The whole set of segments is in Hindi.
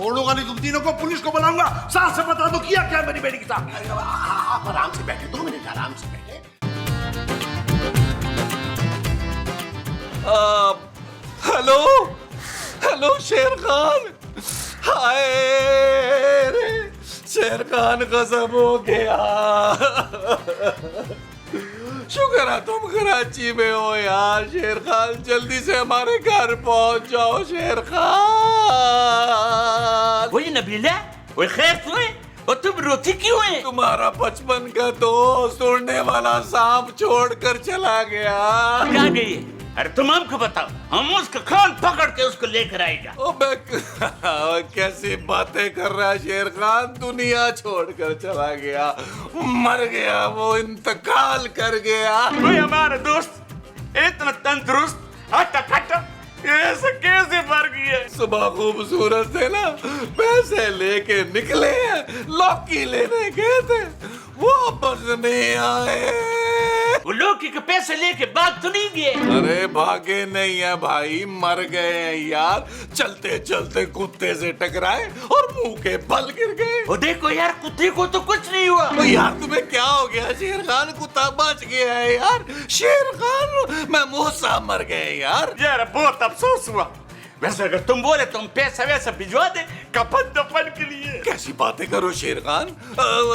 छोड़ूंगा नहीं तुम तीनों को, पुलिस को बुलाऊंगा, साथ से बता दो किया क्या मेरी बेटी के साथ। आप आराम से बैठे, 2 मिनट आराम से बैठे। हेलो हेलो शेर खान, हाय रे शेर खान कसम हो गया। शुक्र है तुम कराची में हो यार शेर खान, जल्दी से हमारे घर पहुंच जाओ शेर खान। वही नबीला, वो खैर तो है, और तुम रोती क्यों है? तुम्हारा बचपन का दोस्त उड़ने वाला सांप छोड़कर चला गया। कहाँ गई है? अरे तुम हमको बताओ, हम उसका कान पकड़ के उसको लेकर आएगा। कैसी बातें कर रहा है शेर खान, दुनिया छोड़कर चला गया, मर गया, वो इंतकाल कर गया। कोई हमारा दोस्त इतना तंदुरुस्त हट्टा कट्टा ऐसे कैसे मर गया? सुबह खूबसूरत से ना पैसे लेके निकले हैं, लौकी लेने गए थे, वापस नहीं आए। वो लौकी के पैसे लेके भाग तो नहीं गए? अरे भागे नहीं है भाई, मर गए हैं यार, चलते चलते कुत्ते से टकराए और मुंह के बल गिर गए। वो देखो यार, कुत्ते को तो कुछ नहीं हुआ। तो यार तुम्हें क्या हो गया शेर खान, कुत्ता बच गया है यार, शेर खान मैं मूसा मर गए यार। यार बहुत अफसोस हुआ। वैसे अगर तुम बोले तुम पैसा वैसा भिजवा दे कफन दफन के लिए। कैसी बातें करो शेर खान,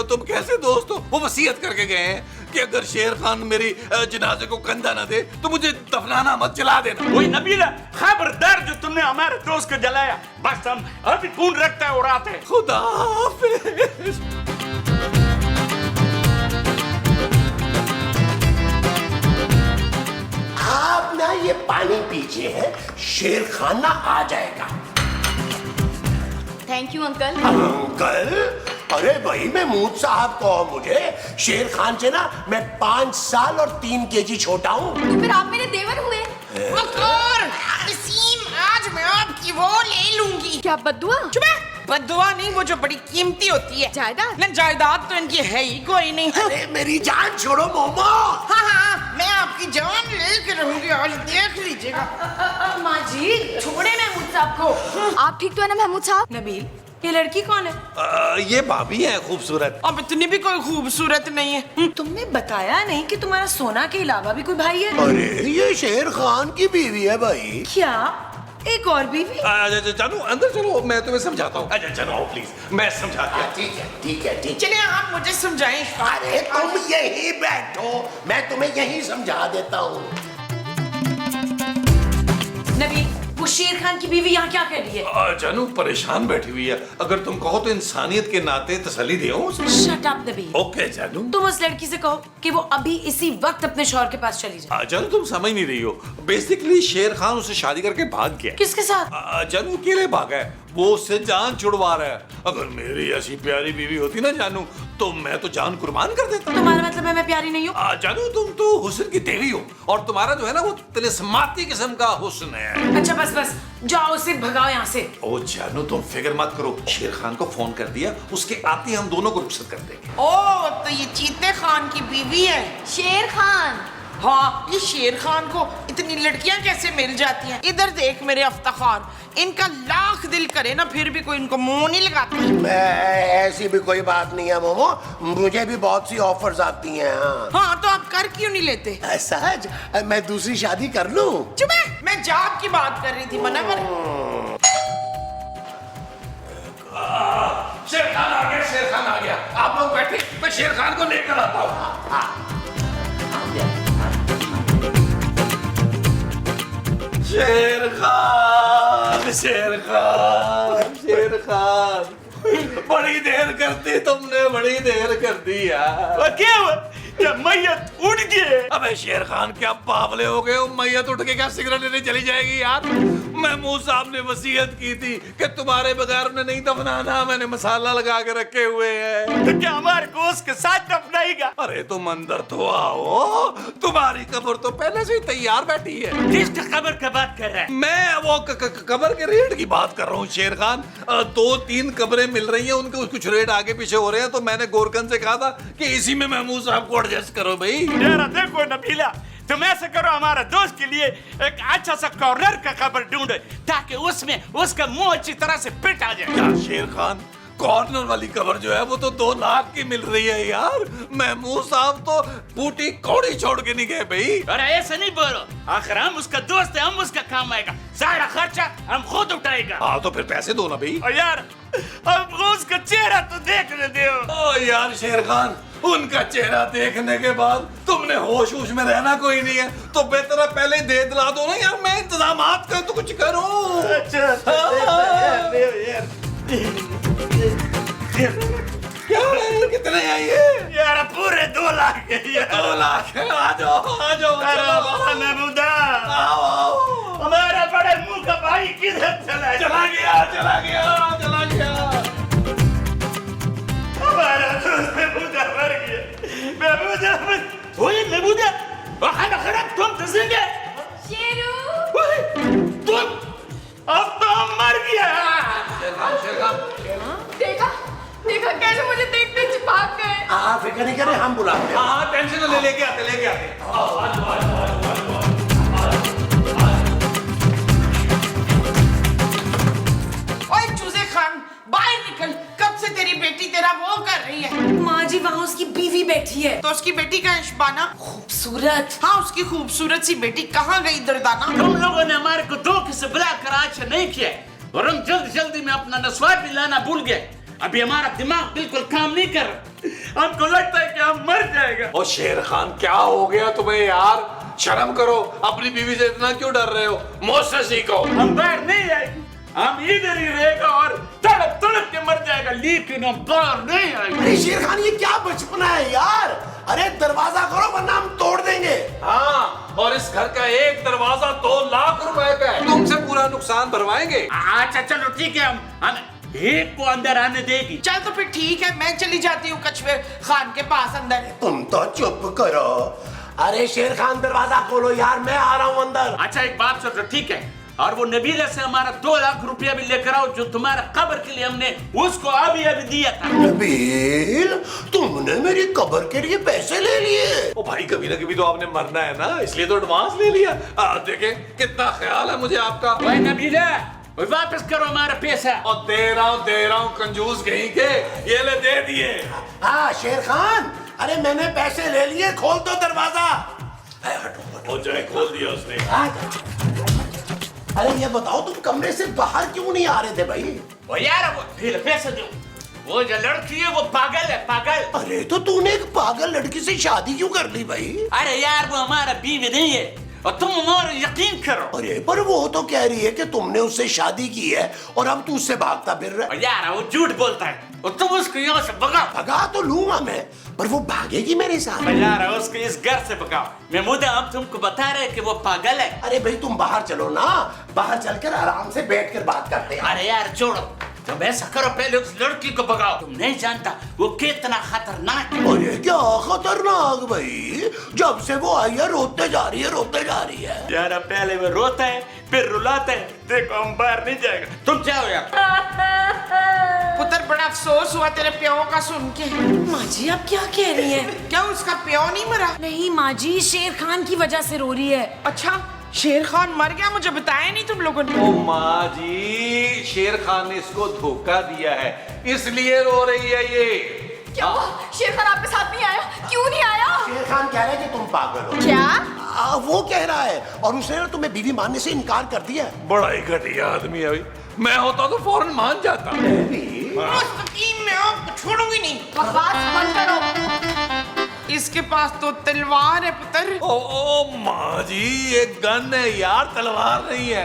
तुम कैसे दोस्त हो? वो वसीयत करके गए हैं कि अगर शेर खान मेरी जनाजे को कंधा ना दे तो मुझे दफनाना मत, जला देना। वही नबीला, खबरदार जो तुमने हमारे दोस्त को जलाया, बस हम अभी खून रखते हैं और आते हैं। खुदा हाफिज। आप ना ये पानी पीजिए, शेर खान ना आ जाएगा। Thank you uncle. अंकल? अरे भाई महमूद साहब कहो मुझे, शेर खान से ना मैं 5 साल और 3 केजी छोटा हूँ। तो फिर आप मेरे देवर हुए। नसीम, आज मैं आपकी वो ले लूंगी। क्या बद्दुआ? चुप है। बद्दुआ नहीं, वो जो बड़ी कीमती होती है। जायदाद? ना जायदाद तो इनकी है ही कोई नहीं। अरे मेरी जान छोड़ो मोमो। हाँ हाँ, मैं आपकी जान लेके रहूंगी, आज देख लीजिएगा। माँ जी छोड़े महमूद साहब को। आप ठीक तो है ना महमूद साहब? नबील, ये लड़की कौन है? ये भाभी है खूबसूरत। अब इतनी भी कोई खूबसूरत नहीं है। तुमने बताया नहीं कि तुम्हारा सोना के अलावा भी कोई भाई है? अरे ये शेर खान की बीवी है भाई। क्या एक और बीवी? जानू अंदर चलो, मैं तुम्हें समझाता हूँ। अच्छा चलो प्लीज, मैं समझाता हूँ। ठीक है ठीक है ठीक है। चलिए आप मुझे समझाएं। अरे तुम यही बैठो, मैं तुम्हें यही समझा देता हूँ। नबील, वो शेर खान की बीवी यहाँ क्या कर रही है? जानू परेशान बैठी हुई है, अगर तुम कहो तो इंसानियत के नाते तसल्ली दे उसे। Shut up Nabeel. ओके जानू। तुम उस लड़की से कहो कि वो अभी इसी वक्त अपने शौहर के पास चली जाए। जानू तुम समझ नहीं रही हो, बेसिकली शेर खान उसे शादी करके भाग गया। किसके साथ? जानू अकेले भागा है, वो उससे जान छुड़वा रहा है। अगर मेरी ऐसी प्यारी बीवी होती ना जानू, तो मैं तो जान कुर्बान कर देता। तुम्हारा मतलब है मैं प्यारी नहीं हूँ? जानू तुम तो हुस्न की देवी हो, और तुम्हारा जो है ना वो तिलिस्माती किस्म का हुस्न है। अच्छा बस बस, जाओ उसे भगाओ यहाँ से। ओ जानू तुम फिक्र मत करो, शेर खान को फोन कर दिया, उसके आते हम दोनों को रुखसत कर देंगे। ओ तो ये चीते खान की बीवी है? शेर खान। हाँ, ये शेर खान को इतनी लड़कियां कैसे मिल जाती हैं? इधर देख मेरे अफ्ताखार, इनका लाख दिल करे ना फिर भी कोई इनको मुंह नहीं लगाता। ऐसी भी कोई बात नहीं है मोमो, मुझे भी बहुत सी ऑफर्स आती हैं। हाँ तो आप कर क्यों नहीं लेते? सहज, मैं दूसरी शादी कर लूं? चुप है, मैं जॉब की बात कर रही थी, मना कर। शेर खान आ गया, शेर खान आ गया। आप लोग बैठे, मैं शेर खान को लेकर आता हूँ। शेर खान, शेर खान, शेर खान, बड़ी देर कर दी तुमने, बड़ी देर कर दी यार। क्या हुआ? क्या मैयत उड़ गई? अबे शेर खान क्या बावले हो गए हो, मैयत उठ के क्या सिगरेट लेने चली जाएगी यार? महमूद साहब ने वसीयत की थी कि तुम्हारे बगैर उन्हें नहीं दफनाना, मैंने मसाला लगा के रखे हुए हैं। तो क्या हमारे गोश्त के साथ दफनाएगा? अरे तुम अंदर तो आओ, तुम्हारी कब्र तो पहले से ही तैयार बैठी है। किसका कब्र का बात कर रहा है? मैं वो कब्र के रेट की बात कर रहा हूँ शेर खान। 2-3 कब्रें मिल रही हैं, उनके कुछ रेट आगे पीछे हो रहे हैं, तो मैंने गोरकन से कहा था कि इसी में महमूद साहब को एडजस्ट करो भाई। यार देखो नबीला, तुम ऐसा करो, हमारा दोस्त के लिए एक अच्छा सा कॉर्नर का कब्र ढूंढो ताकि उसमें उसका मुंह अच्छी तरह से फिट आ जाए। यार शेर खान, कॉर्नर वाली कबर जो है वो तो 2 लाख की मिल रही है यार। महमूद साहब तो बूटी कौड़ी छोड़ के नहीं गए भाई। अरे ऐसा नहीं बोलो, आखिर हम उसका दोस्त है, हम उसका काम आएगा, सारा खर्चा हम खुद उठाएगा। हाँ तो फिर पैसे दो ना भाई। और यार हमको उसका चेहरा तो देखने दो। ओ यार शेर खान, उनका चेहरा देखने के बाद तुमने होश होश में रहना कोई नहीं है, तो बेहतर है पहले दे दिला दो ना यार, मैं इंतजाम कर तो कुछ करूं। क्या है, कितने हैं ये? यार पूरे 2 लाख है यार। 2 लाख है, आ जाओ आ जाओ। अरे बाबा महमूदा, आओ आओ। हमारा बड़े मुंह का भाई किधर चला गया? चला गया। हमारा दोस्त महमूदा मर गया। महमूदा महमूदा खाना खराब तुम दसेंगे शेरू, तुम अब तो हम मर गया। शेर खान। देखा देखा कैसे मुझे देखते ही भाग गए। आप फिक्र नहीं करें, हम बुलाते हैं। हाँ टेंशन न लेके आते। ओए चूजे खान, बाहर निकल, कब से तेरी बेटी तेरा वो कर रही है। माँ जी वहाँ उसकी बीवी बैठी है। तो उसकी बेटी का इश्बाना, खूबसूरत। हाँ उसकी खूबसूरत सी बेटी कहाँ गई दर्दाना? तुम लोगों ने हमारे को धोखे से बुलाकर आज नहीं किया और हम जल्दी में अपना नस्वा भी लाना भूल गए। अभी हमारा दिमाग बिल्कुल काम नहीं कर रहा, हमको लगता है कि हम मर जाएगा। ओ शेर खान, क्या हो गया तुम्हें यार? शर्म करो, अपनी बीवी से इतना क्यों डर रहे हो? मुझसे सीखो। हम बाहर नहीं आएंगे, हम इधर ही रहेगा और तड़प तड़प के मर जाएगा, लेकिन हम बाहर नहीं आएंगे। अरे शेर खान, ये क्या बचपना है यार? अरे दरवाजा करो वरना हम तोड़ देंगे। हाँ, और इस घर का एक दरवाजा 2 लाख रुपए का है, तुमसे पूरा नुकसान भरवाएंगे। अच्छा चलो ठीक है, हम एक को अंदर आने देगी। चल तो फिर ठीक है, मैं चली जाती हूँ कछुए खान के पास अंदर। तुम तो चुप करो। अरे शेर खान दरवाजा खोलो यार, मैं आ रहा हूँ अंदर। अच्छा एक बात सोचो, ठीक है, और वो नबीला से हमारा 2 लाख रुपया भी लेकर आओ जो तुम्हारा कब्र के लिए हमने उसको अभी दिया था। नबील, तुमने मेरी कब्र के लिए पैसे ले लिए? ओ भाई, कभी ना कभी तो आपने मरना है ना, इसलिए तो एडवांस ले लिया। देखें कितना ख्याल है मुझे आपका। भाई नबीला, वापस करो हमारा पैसा। और दे रहा हूँ कंजूस कहीं के, ये ले दे दिए। हाँ शेर खान, अरे मैंने पैसे ले लिए, खोल दो दरवाजा। हो जाए, खोल दिया उसने। अरे ये बताओ, तुम कमरे से बाहर क्यों नहीं आ रहे थे भाई? वो यार वो फिर पैसे दो, वो जो लड़की है वो पागल है, पागल। अरे तो तूने एक पागल लड़की से शादी क्यों कर ली भाई? अरे यार वो हमारा बीवी नहीं है और तुम हमारा यकीन करो। अरे पर वो तो कह रही है कि तुमने उससे शादी की है और अब तू उससे भागता फिर रहा है। और यार वो झूठ बोलता है और तुम उसको यहाँ से भगाओ। भगा तो लूंगा मैं, पर वो भागेगी मेरे साथ। यार उसको इस घर से भगाओ। महमूदा, हम तुमको बता रहे कि वो पागल है। अरे भाई तुम बाहर चलो ना, बाहर चलकर आराम से बैठकर बात करते हैं। अरे यार छोड़ो, तुम ऐसा करो, पहले उस लड़की को भगाओ। तुम नहीं जानता वो कितना खतरनाक है। अरे क्या खतरनाक भाई, जब से वो आई है रोते जा रही है। यार पहले वो रोता है फिर रुलाता है, देखो हम बाहर नहीं जाएगा। तुम जाओ यार। पुत्र बड़ा अफसोस हुआ तेरे प्यो का सुन के। माँ जी आप क्या कह रही हैं? क्या उसका प्यो नहीं मरा? नहीं माँ जी, शेर खान की वजह से रो रही है। अच्छा शेर खान मर गया, मुझे बताया नहीं तुम लोगों ने। ओ माँ जी, शेर खान ने इसको धोखा दिया है, इसलिए रो रही है ये। क्या हुआ? शेर खान आपके साथ नहीं आया? क्यों नहीं आया? शेर खान कह रहा है कि तुम पागल हो। क्या? वो कह रहा है, और उसने ना तुम्हें बीवी मानने से इनकार कर दिया। बड़ा ही घटिया आदमी है भाई, मैं होता तो फौरन मान जाता। मुस्तकीम मैं आपको छोड़ूंगी नहीं। बकवास बंद करो। इसके पास तो तलवार है पुत्र। ओ माँ जी, ये गन है यार, तलवार नहीं है।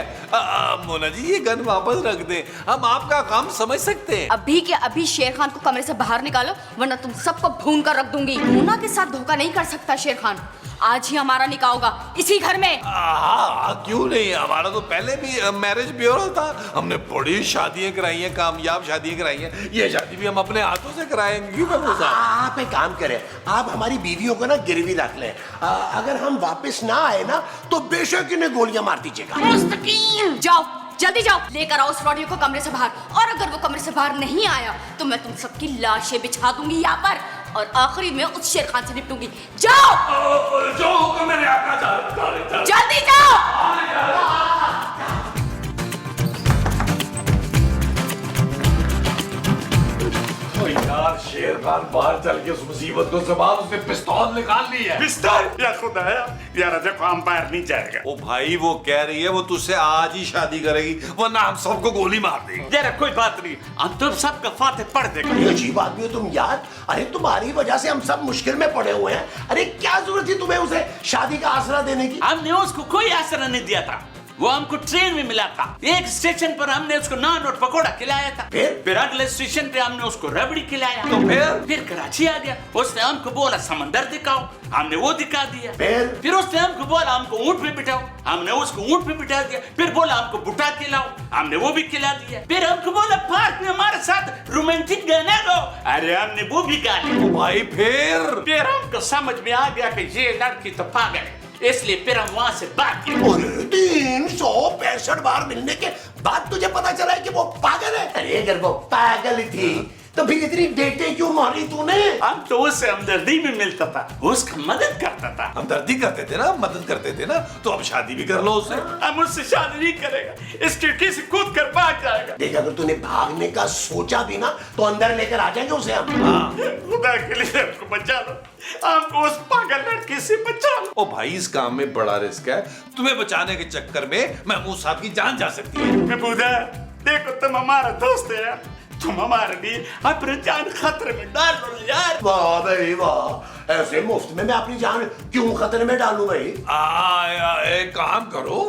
मोना जी ये गन वापस रख दें, हम आपका काम समझ सकते हैं। अभी के अभी शेर खान को कमरे से बाहर निकालो, वरना तुम सबको भून कर रख दूंगी। मोना के साथ धोखा नहीं कर सकता शेर खान। आज ही हमारा निकाह होगा इसी घर में। क्यों नहीं, हमारा तो पहले भी मैरिज ब्यूरो था, हमने बड़ी शादियां कराई हैं, कामयाब शादियां कराई हैं। ये शादी भी हम अपने हाथों से कराएंगे। क्यों बाबू साहब? आप एक काम करें, आप हमारी बीवियों को ना गिरवी रख लें। अगर हम वापस ना आए ना तो बेशक इन्हें गोलियां मार दीजिएगा। मुस्तकीम जाओ, जल्दी जाओ, लेकर आओ उस रॉडी को कमरे से बाहर। और अगर वो कमरे से बाहर नहीं आया तो मैं तुम सबकी लाशें बिछा दूंगी यहाँ पर। और आखिरी में उस शेर खान से निपटूंगी। जाओ जो हुक्म मेरे आका जा जल्दी जाओ। यार शेर खान बाहर चल के उस मुसीबत को संभाल, उसने पिस्तौल निकाल ली है। पिस्तौल? या खुदाया यार, देखो हम बाहर नहीं जाएगा। ओ भाई वो कह रही है वो तुझसे आज ही शादी करेगी, वरना हम सबको गोली मार देगी। यार कोई बात नहीं, हम तुम सबका फाते पढ़ देगा। ये अजीब आदमी हो तुम यार। अरे तुम्हारी वजह से हम सब मुश्किल में पड़े हुए हैं। अरे क्या जरूरत थी तुम्हें उसे शादी का आसरा देने की? हमने उसको कोई आसरा नहीं दिया था, वो हमको ट्रेन में मिला था। एक स्टेशन पर हमने उसको नान और पकोड़ा खिलाया था, फिर अगले स्टेशन पे हमने उसको रबड़ी खिलाया, तो फिर कराची आ गया। उसने हमको बोला समंदर दिखाओ, हमने वो दिखा दिया। फिर उसने हमको बोला हमको ऊंट पे बिठाओ, हमने उसको ऊंट पे बिठा दिया। फिर बोला हमको बुटा खिलाओ, हमने वो भी खिला दिया। फिर हमको बोला पार्क में हमारे साथ रोमांटिक गाना गाओ, अरे हमने वो भी गा लिया। भाई फिर हमको समझ में आ गया कि ये लड़की तो पागल है, इसलिए फिर हम वहां से भाग गए। 365 बार मिलने के बाद तुझे पता चला है कि वो पागल है? अरे अगर वो पागल थी तो फिर इतनी डेटें क्यों मारी तूने? हम तो उससे हमदर्दी में मिलता था, उसका मदद करता था। हमदर्दी करते थे ना, मदद करते थे ना, तो अब शादी भी कर लो उससे। हम उससे शादी नहीं करेगा, इस खिड़की से कूद कर भाग जाएगा। देख अगर तूने भागने का सोचा भी ना तो अंदर लेकर आ जाएंगे उसे हम। खुदा के लिए हमको बचा लो, हमको उस पागल लड़की से बचा लो। ओ भाई इस काम में बड़ा रिस्क है, तुम्हें बचाने के चक्कर में महमूद साहब की जान जा सकती है। महमूदा देखो तुम हमारा दोस्त है यार, तुम हमारे लिए अपनी जान खतरे में डाल लो यार। वाह भाई वाह, ऐसे मुफ्त में मैं अपनी जान क्यों खतरे में डालूं भाई? एक काम करो,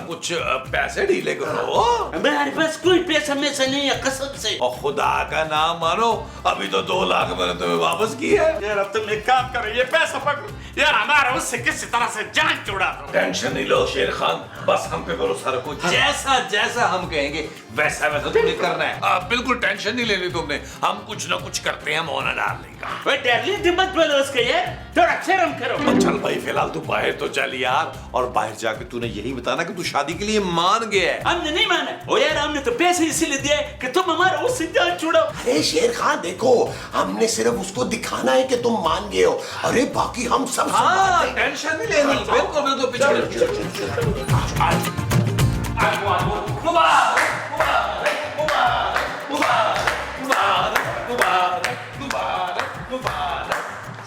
कुछ पैसे ढीले करो। हमारे पास कोई पैसा मैसा नहीं है कसम से। और खुदा का नाम मानो, अभी तो 2 लाख मैंने तुम्हें वापस की है। यार अब तुम एक काम करो, ये पैसा पकड़ो यार, हमारा उससे किसी तरह से जान छुड़ा दो। टेंशन नहीं लो शेर खान, बस हम पे भरोसा रखो, जैसा जैसा हम कहेंगे वैसा वैसा तुम्हें करना है। बिल्कुल टेंशन नहीं लेनी तुमने, हम कुछ ना कुछ करते हैं मोना डार्लिंग का। डार्लिंग मत बोलो उसके यार, थोड़ा शर्म करो। चल भाई फिलहाल तू बाहर तो चल यार, और बाहर जाके तूने यही बताना कि तू शादी के लिए मान गया है। हमने नहीं माना, ओ यार हमने तो पैसे इसीलिए दिए कि तुम हमारा उससे जान छुड़ाओ। अरे शेर खान देखो, हमने सिर्फ उसको दिखाना है कि तुम मान गए हो, अरे बाकी हम सब हाँ टेंशन नहीं लेनी, बिल्कुल बिल्कुल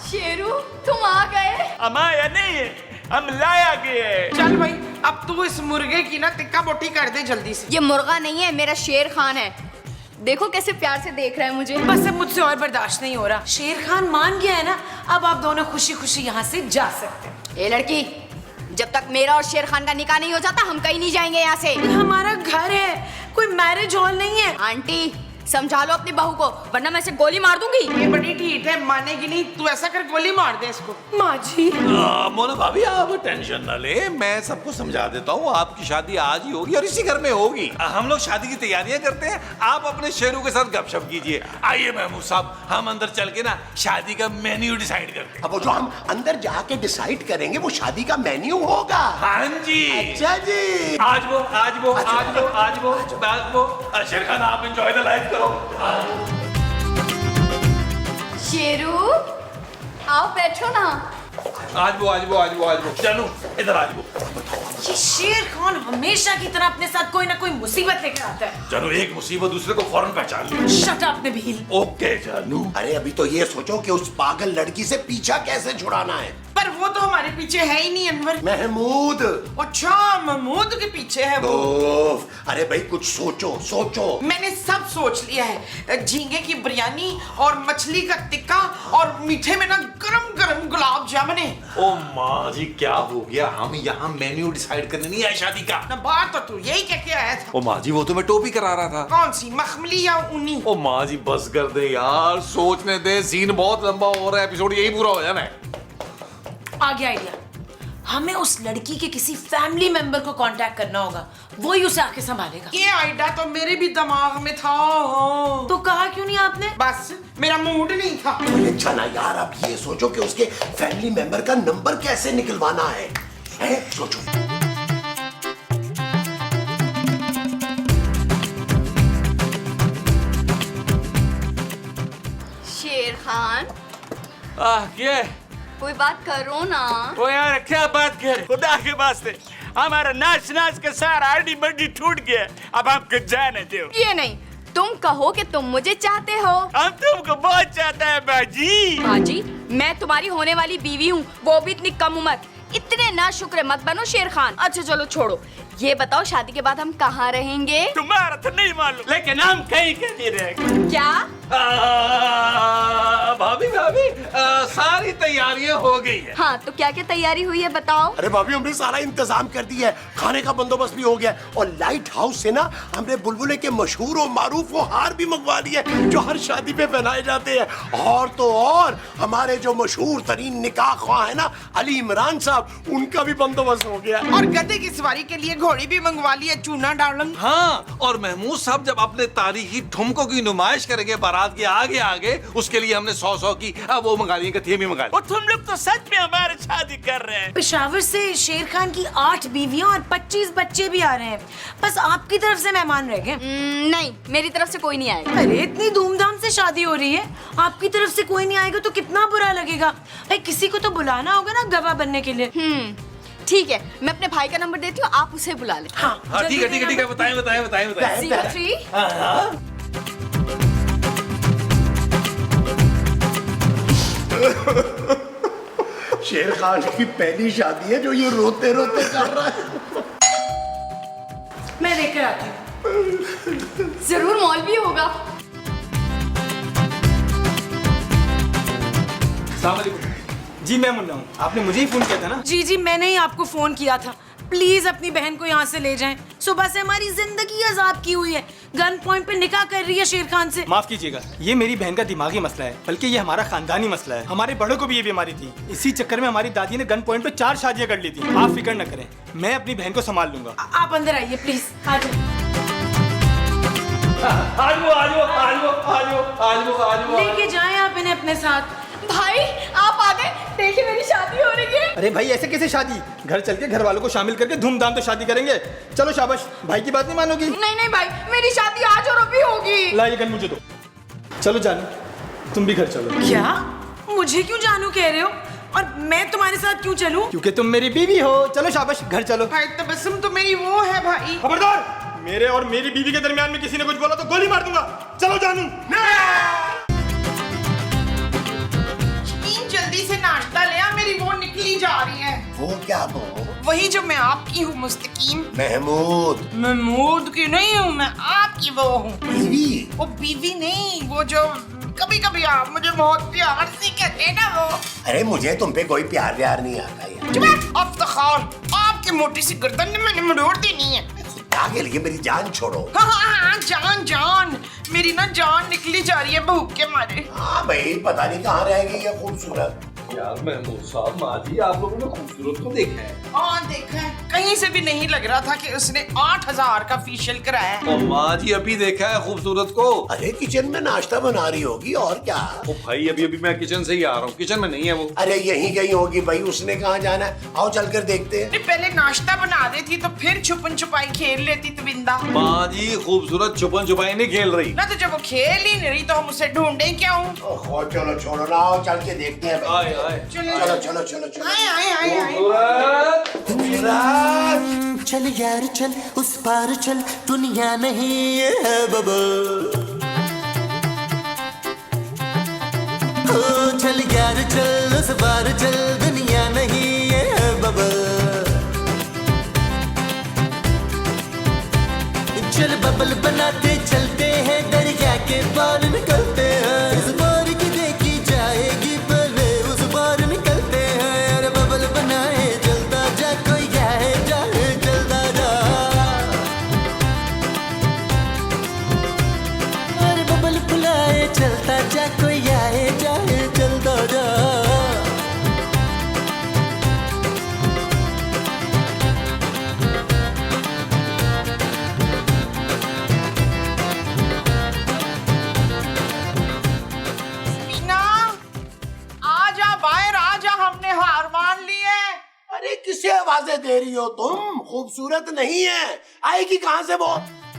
शेरू तुम आ गए। हम आया नहीं है, हम लाया गए। चल भाई अब तू इस मुर्गे की ना टिक्का बोटी कर दे जल्दी से। ये मुर्गा नहीं है, मेरा शेर खान है। देखो कैसे प्यार से देख रहा है मुझे। बस अब मुझसे और बर्दाश्त नहीं हो रहा। शेर खान मान गया है ना, अब आप दोनों खुशी खुशी यहाँ से जा सकते हैं। ए लड़की, जब तक मेरा और शेर खान का निकाह नहीं हो जाता हम कहीं नहीं जाएंगे यहाँ से। ये हमारा घर है, कोई मैरिज हॉल नहीं है। आंटी समझा लो अपनी बहू को, वरना मैं इसे गोली मार दूंगी। ये बड़ी ठीक है, मानेगी नहीं। तू ऐसा कर गोली मार दे इसको। माँ जी मोना भाभी आप टेंशन ना ले, मैं सबको समझा देता हूँ, आपकी शादी आज ही होगी और इसी घर में होगी। हम लोग शादी की तैयारियां करते हैं, आप अपने शेरू के साथ गपशप कीजिए। आइए महमूद साहब, हम अंदर चल के ना शादी का मेन्यू डिसाइड करते हैं। अब वो जो हम अंदर जाके डिसाइड करेंगे वो शादी का मेन्यू होगा। हाँ जी। अच्छा जी। आज वो शेर खान आप एंजॉय द लाइफ करो। शेरू आओ बैठो ना। आज वो जानू इधर आज वो। ये शेर खान हमेशा की तरह अपने साथ कोई ना कोई मुसीबत लेकर आता है। जानू एक मुसीबत दूसरे को फौरन पहचान ले। Shut up Nabeel. ओके जानू। अरे अभी तो ये सोचो कि उस पागल लड़की से पीछा कैसे छुड़ाना है। पर वो तो हमारे पीछे है ही नहीं अनवर। महमूद। अच्छा महमूद के पीछे है वो। अरे भाई कुछ सोचो। मैंने सब सोच लिया है, झींगे की बिरयानी और मछली का टिक्का और मीठे में ना गरम गरम गुलाब जामुन। ओ माँ जी क्या हो गया, हम यहाँ मेन्यू डिसाइड करने नहीं आए शादी का। ना बात तो तू यही कह के आया था। ओ माँ जी वो तो मैं टोपी करा रहा था। कौन सी, मखमली या ऊनी? ओ माँ जी बस कर दे यार, सोचने दे, सीन बहुत लंबा हो रहा है, एपिसोड यही पूरा हो जाना है। आ गया आइडिया, हमें उस लड़की के किसी फैमिली मेंबर को कांटेक्ट करना होगा, वो ही उसे आके संभालेगा। ये आइडिया तो मेरे भी दिमाग में था। तो कहा क्यों नहीं आपने? बस मेरा मूड नहीं था। अच्छा ना यार, अब ये सोचो कि उसके फैमिली मेंबर का नंबर कैसे निकलवाना है, सोचो। शेर खान क्या कोई बात करो ना। ओ यार क्या बात कर, खुदा के वास्ते हमारा नाच नाच के सारा हड्डी बड्डी टूट गया, अब आपको जाने दो। ये नहीं, तुम कहो कि तुम मुझे चाहते हो। हम तुमको बहुत चाहते हैं बाजी। बाजी, मैं तुम्हारी होने वाली बीवी हूँ, वो भी इतनी कम उम्र। इतने ना शुक्र मत बनो शेर खान। अच्छा चलो छोड़ो, ये बताओ शादी के बाद हम कहाँ रहेंगे? तुम्हारा तो नहीं मालूम, लेकिन हम कहीं नहीं रहेंगे। क्या? भाभी भाभी सारी तैयारियां हो गई है। हाँ तो क्या क्या तैयारी हुई है बताओ। अरे भाभी हमने सारा इंतजाम कर दिया है, खाने का बंदोबस्त भी हो गया है और लाइट हाउस से ना हमने बुलबुले के मशहूर और मारूफ वो हार भी मंगवा लिए जो हर शादी पे पहनाए जाते हैं। और तो और हमारे जो मशहूर तरीन निकाह ख्वाह है ना अली इमरान साहब, उनका भी बंदोबस्त हो गया। और गधे की सवारी के लिए घोड़ी भी मंगवा ली है, चूना डालंग। हाँ, और महमूद साहब जब अपने तारीखी ठुमकों की नुमाइश करेंगे बारात के आगे आगे, उसके लिए हमने 100 की वो मंगा ली, कथिया भी मंगा ली। और तुम लोग तो सच में हमारे शादी कर रहे हैं। पेशावर से शेर खान की 8 बीवियां और 25 बच्चे भी आ रहे हैं। बस आपकी तरफ से मेहमान रह गए। नहीं, मेरी तरफ से कोई नहीं आएगा। अरे इतनी धूमधाम से शादी हो रही है, आपकी तरफ से कोई नहीं आएगा तो कितना बुरा लगेगा। भाई किसी को तो बुलाना होगा ना गवाह बनने के लिए। ठीक है, मैं अपने भाई का नंबर देती हूँ, आप उसे बुला ले। हाँ ठीक है ठीक है ठीक है, बताएं बताएं बताएं बताएं। 03 शेर खान की पहली शादी है जो ये रोते रोते कर रहा है। मैं लेकर आती हूँ। जरूर मौलवी होगा। जी मैं मुन्ना हूँ, आपने मुझे ही फोन किया था ना? जी मैंने ही आपको फोन किया था। प्लीज अपनी बहन को यहाँ से ले जाएं। सुबह से हमारी जिंदगी अजाब की हुई है। गन पॉइंट पे निकाह कर रही है शेर खान से। माफ कीजिएगा, ये मेरी बहन का दिमागी मसला है, बल्कि ये हमारा खानदानी मसला है। हमारे बड़ों को भी ये बीमारी थी, इसी चक्कर में हमारी दादी ने गन पॉइंट पे 4 शादियां कर ली थी। आप फिक्र न करें, मैं अपनी बहन को संभाल लूंगा। आप अंदर आइए प्लीज। आ जाओ। लेके जाएं आप इन्हें अपने साथ। भाई आप आ गए, देखिए मेरी शादी हो रही है। अरे भाई ऐसे कैसे शादी? घर चल के घर वालों को शामिल करके धूमधाम तो शादी करेंगे। चलो शाबाश, भाई की बात नहीं मानोगी? नहीं भाई, मेरी शादी आज और अभी होगी। ला ये गन मुझे दो। चलो जानू, तुम भी घर चलो। क्या? मुझे क्यों जानू कह रहे हो? और मैं तुम्हारे साथ क्यों चलूं? क्योंकि तुम मेरी बीवी हो। चलो शाबाश, घर चलो। भाई तबस्सुम तो मेरी वो है भाई। खबरदार, मेरे और मेरी बीवी के दरमियान में किसी ने कुछ बोला तो गोली मार दूंगा। चलो जानू। जल्दी से नाश्ता ले आ, मेरी वो निकली जा रही है। वो क्या वो? वही जो मैं आपकी हूँ मुस्तकीम। महमूद। महमूद की नहीं हूँ मैं, आपकी वो हूँ। बीवी? वो बीवी नहीं, वो जो कभी कभी आप मुझे बहुत प्यार से कहते हैं ना वो। अरे मुझे तुम पे कोई प्यार व्यार नहीं आता यार। चुप, अफ्तार, आपकी मोटी सी गर्दन ने मैंने मरोड़ देनी है। आगे लिए मेरी जान छोड़ो। हाँ, जान मेरी ना जान निकली जा रही है भूख के मारे। हाँ भाई, पता नहीं कहाँ रहेगी ये खूबसूरत। यार महमूद साहब, माजी आप लोगों ने खूबसूरत को देखा है? हाँ देखा है, कहीं से भी नहीं लग रहा था कि उसने 8000 का फेशियल कराया है। और माजी अभी देखा है खूबसूरत को? अरे किचन में नाश्ता बना रही होगी और क्या। ओ भाई अभी मैं किचन से ही आ रहा हूँ, किचन में नहीं है वो। अरे यहीं कहीं होगी भाई, उसने कहाँ जाना है? आओ चल कर देखते हैं। पहले नाश्ता बना देती तो फिर छुपन छुपाई खेल लेती तविंदा। माजी खूबसूरत छुपन छुपाई नहीं खेल रही ना, तो जब वो खेल ही नहीं रही तो हम उसे ढूंढे क्यों? ओहो, चलो छोड़ो ना, आओ चल के देखते हैं भाई। आए आए। चलो चलो चलो चलो। आए। चल यार चल, उस पार चल, दुनिया नहीं है बबल। ओ चल यार चल, उस पार चल, दुनिया नहीं है बबल। चल बबल बनाते चलते हैं, दरिया के पार निकलते हैं। इस पार की देखी जाएगी पहले, उस पार निकलते हैं। यार बबल बनाए चलता जा, कोई आए जाए चलता जा। यार बबल बुलाए चलता जा, कोई आए जाए चलता जा। अरे किसे आवाजें दे रही हो तुम? खूबसूरत नहीं है, आएगी कहाँ से वो?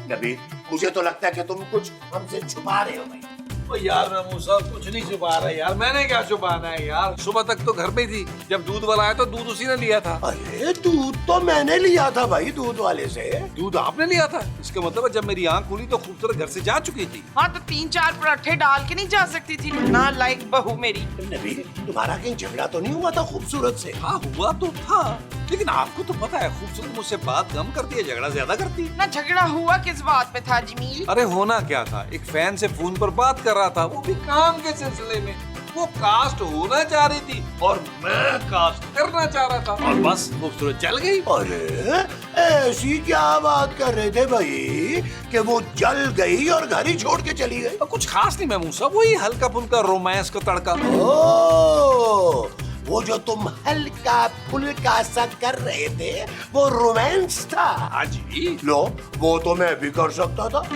नबी, मुझे तो लगता है कि तुम कुछ हमसे छुपा रहे हो भाई। ओ यार मैं मुंह साहब कुछ नहीं छुपा रहा यार, मैंने क्या छुपाना है यार। सुबह तक तो घर पे ही थी, जब दूध वाला आया तो दूध उसी ने लिया था। अरे दूध तो मैंने लिया था भाई दूध वाले से। दूध आपने लिया था? इसका मतलब है जब मेरी आंख खुली तो खूबसूरत घर से जा चुकी थी। हाँ तो 3-4 पराठे डाल के नहीं जा सकती थी ना, लाइक बहू मेरी। नबील तुम्हारा कहीं झगड़ा तो नहीं हुआ था खूबसूरत से? हाँ हुआ तो था, लेकिन आपको तो पता है खूबसूरत मुझसे बात कम करती है, झगड़ा ज्यादा करती है। ना झगड़ा हुआ किस बात पे था जमील? अरे होना क्या था, एक फैन से फोन पर बात कर रहा था, वो भी काम के सिलसिले में। वो कास्ट होना चाह रही थी और मैं कास्ट करना चाह रहा था, और बस खूबसूरत जल गई। अरे ऐसी क्या बात कर रहे थे भाई कि वो जल गई और घर ही छोड़ के चली गई? कुछ खास नहीं महमूद साहब, वही हल्का फुल्का रोमांस का तड़का। ओ, वो जो तुम हल्का फुल्का सा कर रहे थे वो रोमांस था? हाँ जी। लो वो तो मैं भी कर सकता था।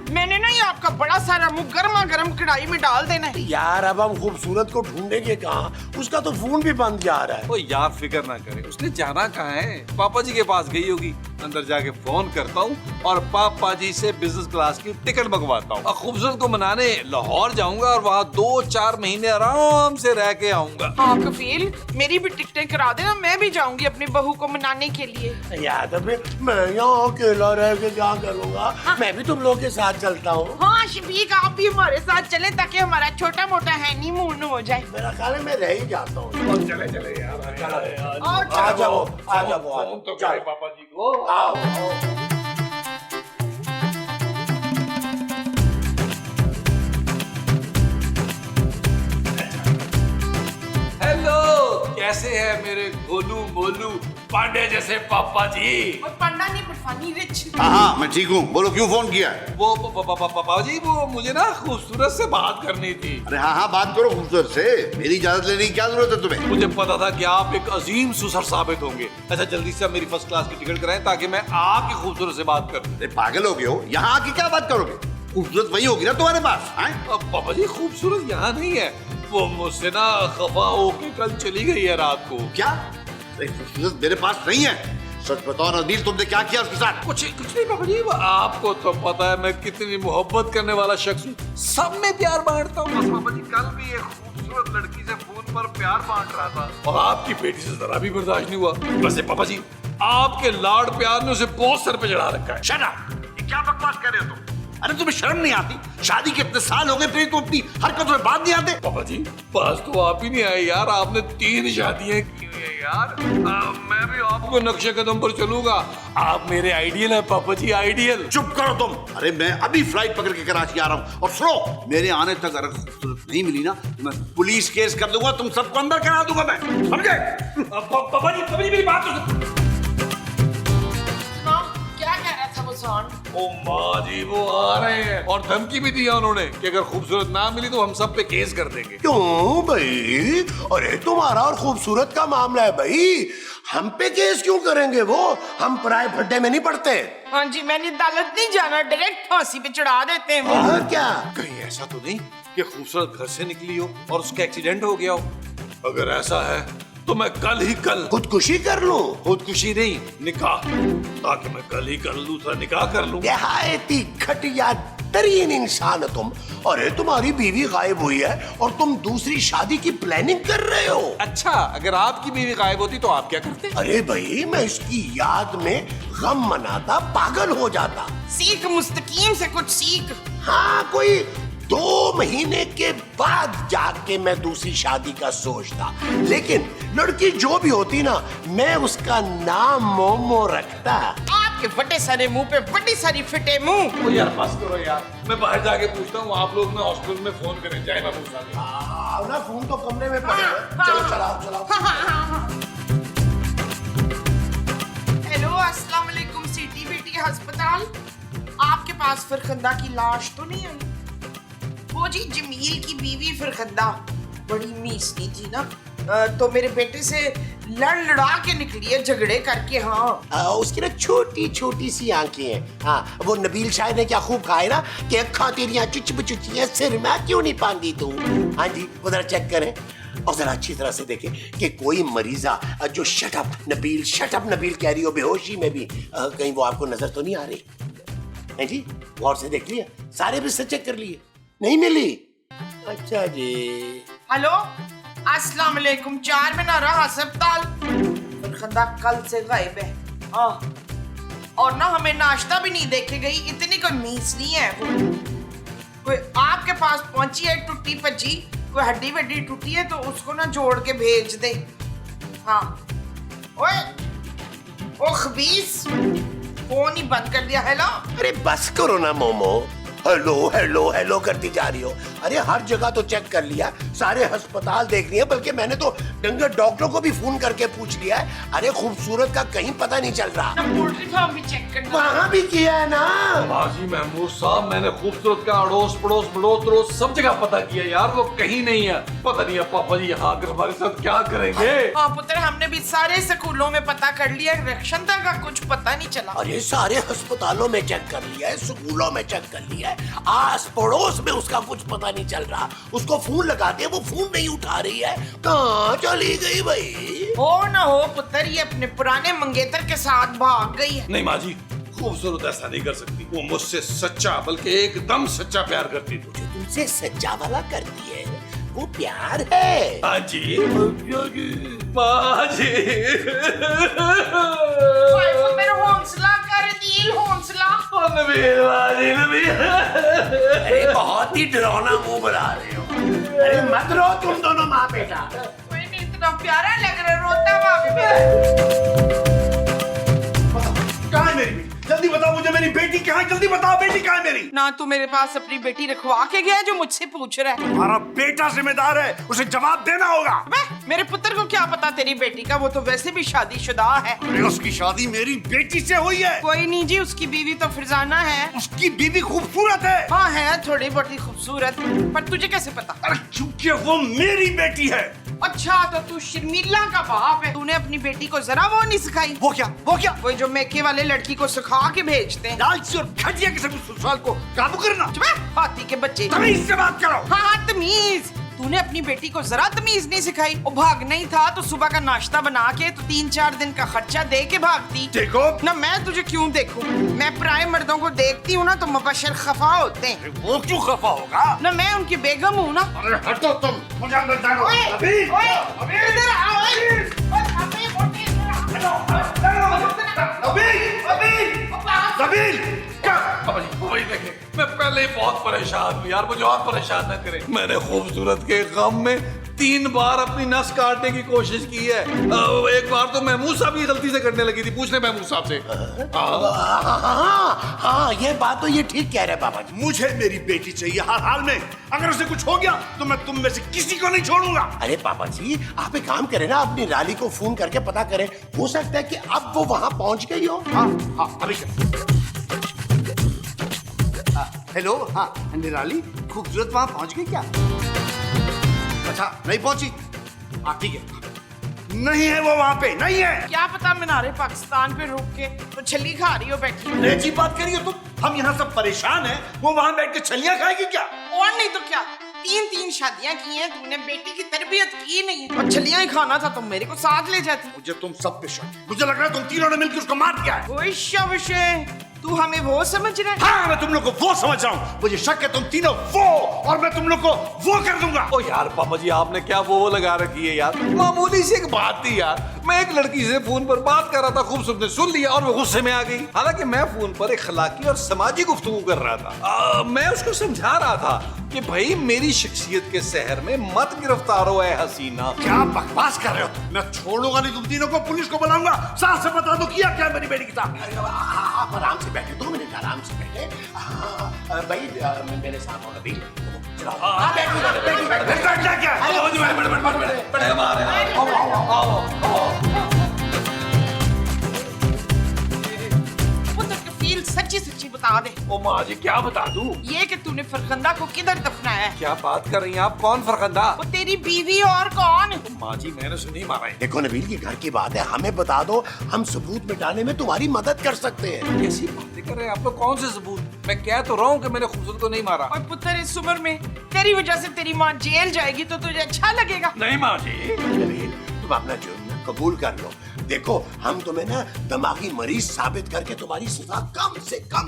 मैंने ना ये आपका बड़ा सारा मुंह गर्मा गर्म कढ़ाई में डाल देना है। यार अब हम खूबसूरत को ढूंढेंगे कहाँ? उसका तो फोन भी बंद जा रहा है। ओ यार फिक्र ना करे, उसने जाना कहाँ है, पापा जी के पास गई होगी। अंदर जाके फोन करता हूँ और पापा जी से बिजनेस क्लास की टिकट मंगवाता हूँ, और खूबसूरत को मनाने लाहौर जाऊंगा और वहाँ 2-4 महीने आराम से रह के आऊंगा। हाँ कफील, मेरी भी टिकटें करा देना, मैं भी जाऊंगी अपनी बहू को मनाने के लिए। याद है मैं यहाँ अकेला रह के क्या करूँगा? मैं भी तुम लोग के साथ चलता हूँ। हाँ शफीक आप भी हमारे साथ चले ताकि हमारा छोटा मोटा हनीमून हो जाए। मेरा ख्याल है मैं रह ही जाता हूँ। चले चले यार, आ जाओ आ जाओ तो क्या पापा जी को। आओ। हेलो, कैसे है मेरे गोलू मोलू पांडे जैसे पापा जी? और पंडा नहीं पटवानी रिच। हाँ मैं ठीक हूँ, बोलो क्यों फोन किया है? वो पापा जी वो मुझे ना खूबसूरत से बात करनी थी। अरे हाँ बात करो खूबसूरत से, मेरी इजाजत लेने की क्या जरूरत है तुम्हें? मुझे पता था कि आप एक अजीम सुसर साबित होंगे। अच्छा जल्दी से मेरी फर्स्ट क्लास की टिकट कराएं ताकि मैं आपकी खूबसूरत से बात करूं। अरे पागल हो गए हो, यहाँ आके क्या बात करोगे? खूबसूरत वही होगी ना तुम्हारे पास। अब पापा जी खूबसूरत यहाँ नहीं है, वो मुझसे ना खफा होके कल चली गई है रात को। क्या? अरे खूबसूरत मेरे पास नहीं है, सच बताओ नबील तुमने क्या किया उसके साथ? कुछ नहीं पापा जी, आपको तो पता है मैं कितनी मोहब्बत करने वाला शख्स हूँ, सब में प्यार बांटता हूँ। बस पापा जी कल भी एक खूबसूरत लड़की से फोन पर प्यार बांट रहा था और आपकी बेटी से जरा भी बर्दाश्त नहीं हुआ। वैसे पापा जी आपके लाड़ प्यार ने उसे बहुत सर पे चढ़ा रखा है। Shut up! ये क्या बकवास कर रहे हो तुम? अरे तुम्हें शर्म नहीं आती? शादी के इतने साल हो गए फिर तुम अपनी हरकतों में बात नहीं आते? पापा जी पास तो आप ही नहीं आए यार, आपने 3 शादियां की हुई है यार। मैं भी आपको नक्शे कदम पर चलूंगा, आप मेरे आइडियल है पापा जी, आइडियल। चुप करो तुम। अरे मैं अभी फ्लाइट पकड़ के कराची आ रहा हूँ, और सुनो मेरे आने तक अगर खूबसूरत नहीं मिली ना तो मैं पुलिस केस कर दूंगा, तुम सबको अंदर करा दूंगा मैं, समझे? पापा जी मेरी बात तो क्या कह रहा था वो सोन? ओ माँ जी वो आ रहे हैं, और धमकी भी दिया उन्होंने कि अगर खूबसूरत ना मिली तो हम सब पे केस कर देंगे। क्यों भाई? अरे तुम्हारा और खूबसूरत का मामला है भाई, हम पे केस क्यों करेंगे? वो हम पराए फड्डे में नहीं पड़ते। हाँ जी मैंने अदालत नहीं जाना, डायरेक्ट फांसी पे चढ़ा देते हैं वो। और क्या? कहीं ऐसा तो नहीं कि खूबसूरत घर से निकली हो और उसका एक्सीडेंट हो गया हो? अगर ऐसा है तो मैं कल खुदकुशी कर लूं? खुदकुशी नहीं, निकाह, ताकि मैं कल ही दूसरा निकाह कर लूं। निहायती घटिया तरीन इंसान हो तुम। अरे तुम्हारी बीवी गायब हुई है और तुम दूसरी शादी की प्लानिंग कर रहे हो। अच्छा अगर आपकी बीवी गायब होती तो आप क्या करते? अरे भाई मैं इसकी याद में गम मनाता, पागल हो जाता। सीख मुस्तकीम से कुछ सीख। हाँ कोई 2 महीने के बाद जाके मैं दूसरी शादी का सोचता, लेकिन लड़की जो भी होती ना मैं उसका नाम मोमो रखता। आपके फटे सारे मुंह पे बड़ी सारी फिटे मुंह। ओ यार बस करो यार, मैं बाहर जाके पूछता हूँ, आप लोग ना हॉस्पिटल में फोन करें, जाए मैं पूछता हूँ। ना फोन तो कमरे में पड़े हैं। चलो चलाओ। हेलो अस्सलाम वालेकुम, सिटी बेटी अस्पताल। आपके पास फरखंदा की लाश तो नहीं आई? वो जी जमील की बीवी फरखंदा बड़ी मीसनी थी ना, तो मेरे बेटे से लड़ा के निकली है, झगड़े करके। हाँ उसकी ना छोटी छोटी सी आंखें हैं। हाँ वो नबील शायर ने क्या खूब कहा है ना कि अक्खां तेरियां चुचबुचुचियां सिर में क्यों नहीं पांदी तू। हाँ जी वो जरा चेक करें और जरा अच्छी तरह से देखें कि कोई मरीजा जो शटअप नबील कह रही हो बेहोशी में भी कहीं वो आपको नजर तो नहीं आ रही है जी? गौर से देख लिया, सारे बिस्तर चेक कर लिए, नहीं मिली? अच्छा जी। हेलो अस्सलाम वालेकुम, 4 मीनारा अस्पताल। फरखंदा कल से गायब है। हाँ, और ना हमें नाश्ता भी नहीं देके गई, इतनी कोई मीस नहीं है वो। कोई आपके पास पहुंची है टूटी भज्जी, कोई हड्डी वड्डी टूटी है तो उसको ना जोड़ के भेज दे। हाँ ओए ओ खबीस, फोन ही बंद कर दिया। हेलो अरे बस करो ना मोमो, हेलो हेलो हेलो करती जा रही हो। अरे हर जगह तो चेक कर लिया, सारे अस्पताल देख लिए, बल्कि मैंने तो डंगर डॉक्टर को भी फोन करके पूछ लिया है। अरे खूबसूरत का कहीं पता नहीं चल रहा। पोल्ट्री फार्म भी चेक करना। वहाँ भी किया है ना। माजी महमूद साहब, मैंने खूबसूरत का अड़ोस पड़ोस बड़ोस तड़ोस सब जगह पता किया यार, वो कहीं नहीं है। पता नहीं है पापा जी यहाँ आकर हमारे साथ क्या करेंगे। हाँ पुत्र, हमने भी सारे स्कूलों में पता कर लिया, रक्षणता का कुछ पता नहीं चला। अरे सारे अस्पतालों में चेक कर लिया है, स्कूलों में चेक कर लिया है, आस पड़ोस में उसका कुछ पता नहीं चल रहा। उसको फोन लगाते हैं, वो फोन नहीं उठा रही है। कहाँ चली गई भाई? हो ना हो पुत्र, ये अपने पुराने मंगेतर के साथ भाग गई है। नहीं माँ जी, खूबसूरत ऐसा नहीं कर सकती। वो मुझसे सच्चा, बल्कि एकदम सच्चा प्यार करती थी। जो तुमसे सच्चा वाला करती है वो प्यार है। हाँ जी माँ जी। मेरा हौसला कर, दिल हौसला। अरे बहुत ही डरावना मुंह बना रहे हो। अरे मत रो तुम दोनों माँ बेटा। कोई नहीं, इतना प्यारा लग रहा, रोता हुआ। कहाँ है मेरी बेटी? जल्दी बताओ मुझे, मेरी बेटी कहाँ है? जल्दी बताओ, बेटी कहाँ है मेरी? ना तू मेरे पास अपनी बेटी रखवा के गया जो मुझसे पूछ रहा है। तुम्हारा बेटा जिम्मेदार है, उसे जवाब देना होगा। बे, मेरे पुत्र को क्या पता तेरी बेटी का, वो तो वैसे भी शादीशुदा है। अरे उसकी शादी मेरी बेटी से हुई है। कोई नहीं जी, उसकी बीवी तो फरजाना है। उसकी बीवी खूबसूरत है। हाँ है, थोड़ी बहुत खूबसूरत, पर तुझे कैसे पता? अरे क्योंकि वो मेरी बेटी है। अच्छा तो तू शर्मिला का बाप है। तूने अपनी बेटी को जरा वो नहीं सिखाई? वो क्या? वो क्या? वो जो मेके वाले लड़की को सिखा के भेजते हैं। लालची और घटिया किस्म की ससुराल को काबू करना। चुप है, हाथी के बच्चे। तमीज से बात करो। हाँ तमीज। तूने अपनी बेटी को जरा तमीज नहीं सिखाई। वो भागना ही था तो सुबह का नाश्ता बना के तो 3-4 दिन का खर्चा दे के भागती। देखो ना, मैं तुझे क्यों देखूं? मैं पराये मर्दों को देखती हूँ ना तो मुबशर खफा होते हैं। वो क्यों खफा होगा? ना मैं उनकी बेगम हूँ ना। अरे हटो तुम, मुझे अंदर जाना। अभी इधर आओ, मैं पहले ही बहुत परेशान हूँ यार, मुझे और परेशान न करें। मैंने खूबसूरत के गम में 3 बार अपनी नस काटने की कोशिश की है। एक बार तो महमूद साहब की गलती से करने लगी थी, पूछ ले महमूद साहब से। हाँ ये बात तो ये ठीक कह रहे पापा जी। मुझे मेरी बेटी चाहिए हर हाल में। अगर उसे कुछ हो गया तो मैं तुम में से किसी को नहीं छोड़ूंगा। अरे पापा जी, आप एक काम करें ना, अपनी राली को फोन करके पता करें, हो सकता है कि अब वो वहां पहुंच गई हो। हाँ हाँ अभी हेलो। हाँ निराली, खूबसूरत वहां पहुंच गई क्या? अच्छा नहीं पहुंची? हाँ ठीक है, नहीं है वो वहां पे, नहीं है। क्या पता मीनारे पाकिस्तान पे रुक के तो छली खा रही हो बैठी। अजीब बात करिए तुम, हम यहाँ सब परेशान हैं, वो वहां बैठ के छलियां खाएगी क्या? और नहीं तो क्या, 3 शादियां की हैं तूने, बेटी की तरबियत की नहीं और छलियां ही खाना था तो मेरे को साथ ले जाती। मुझे तुम सब पे शक है। मुझे लग रहा है तुम तीनों ने मिलकर उसको मार दिया है। ओए शाबाश, तू हमें वो समझ रहा है? हाँ मैं तुम लोग को वो समझ रहा हूँ। मुझे शक है तुम तीनों वो, और मैं तुम लोग को वो कर दूंगा। ओ यार पापा जी, आपने क्या वो लगा रखी है यार? मामूली सी एक बात थी यार, मैं एक लड़की से फोन पर बात कर रहा था, खूबसूरत ने सुन लिया और वो गुस्से में आ गई। हालांकि मैं फोन पर अखलाकी और समाजी गुफ्तगू कर रहा था। मैं उसको समझा रहा था कि भाई मेरी शख्सियत के सहर में मत गिरफ्तार हो ऐ हसीना। क्या बकवास कर रहे हो तुम? मैं छोड़ूंगा नहीं तुम तीनों को, पुलिस को बुलाऊंगा। साफ से बता दो किया क्या मेरी बेटी के साथ? आप आराम से बैठे, 2 मिनट आराम से बैठे। भाई मेरे साथ हो अभी। सच्ची सच्ची बता दे। ओ माँ जी क्या बता दूं? ये कि तूने फरखंदा को किधर दफनाया है? क्या बात कर रही हैं आप? कौन फरखंदा? वो तेरी बीवी और कौन? माँ जी मैंने सुनी मारा है। देखो नबील, की घर की बात है, हमें बता दो, हम सबूत मिटाने में तुम्हारी मदद कर सकते हैं। कैसी बातें कर रहे हैं आप लोग? कौन से सबूत? मैं कह तो रहा हूँ कि मैंने खूबसूरत को नहीं मारा। और पुत्र इस उम्र में तेरी वजह से तेरी माँ जेल जाएगी तो तुझे अच्छा लगेगा? नहीं माँ जी। नबील, तुम अपना जुर्म कबूल कर लो। देखो हम तुम्हें ना दिमागी मरीज साबित करके तुम्हारी सजा कम